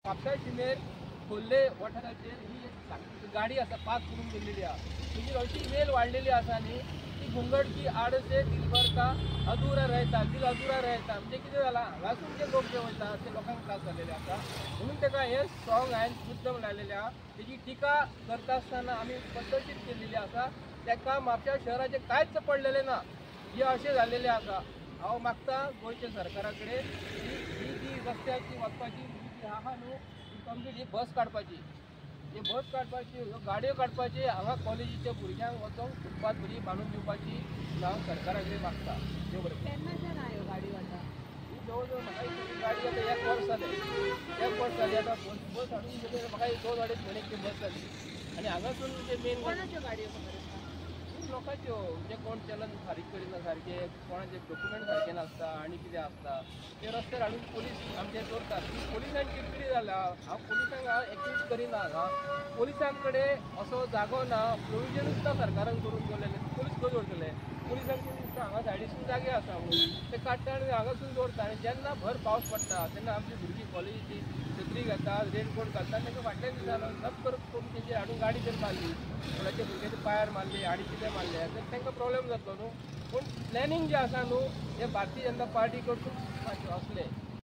म्हापसा शिमेर खोल्ले वाठाराचेर ही एक गाडी आसा पास करून गेल्लेली आहा. तेजी अशी मेल वाडलेली आसा न्ही की घुंगड की आड से दिलभर का अधुरा रहता दिल अधुरा रहता म्हणजे कितें जाला हांगासून जे लोक जे वयता ते लोकांक त्रास जाल्लेले आसा म्हणून ताका हे सॉंग हांवें मुद्दम लायलेलें आहा. तेजी टिका करता आसतना आमी पद्दतीन केल्लेली आसा. ताका म्हापशा शहराचें कांयच पडलेलें ना जे अशें जाल्लेलें आसा. हांव मागता गोंयच्या सरकारा कडेन ही जी रस्त्याची वचपाची जी आहा न्हू ती कंप्लीट ही बस काडपाची हे बस काडपाची ह्यो गाडयो काडपाची हांगा कॉलेजीच्या भुरग्यांक वचोंक फुटपाथ बरी बांदून दिवपाची हांव सरकारा कडेन मागता. देव बरें करूं. केन्नाच्यान ह्यो गाडयो आतां ही जवळ जवळ म्हाका ही गाडी आतां 1 वर्स जालें 1 वर्स जालें आतां बस हाडून गेले म्हाका 2-2.5 म्हयन्याची बस जाली आनी हांगासून जे मेन कोणाच्यो गाडयो खबर आसा? लोकांच्यो जे कोण चलन फारीक करिना सारके कोणाचे डॉक्युमेंट सारके नासता आनी कितें आसता ते रस्त्यार हाडून पुलीस आमचे दवरतात. पुलिसांक चिडचिडी जाला. हांव पुलिसांक एक्यूज करिना हांगा. पुलिसां कडेन असो जागो ना प्रोविजनूच ना सरकारान करून दवरलेले. पुलीस खंय दवरतले? पुलिसांक कितें दिसता हांगा सायडीसून जागे आसा म्हणून ते काडटा आनी हांगासून दवरता आनी जेन्ना भर पावस पडटा तेन्ना आमची भुरगीं कॉलेजीची छत्री घेतात रेनकोट घालतात तांकां फाटल्यान दिसांना नक्कर करून तेजेर हाडून गाडी जर मारली कोणाच्या भुरग्याच्या पांयार मारली आनी कितें मारलें तर तांकां प्रॉब्लेम जातलो न्हू. पूण प्लॅनिंग जें आसा न्हू हें भारतीय जनता पार्टी कडसून असलें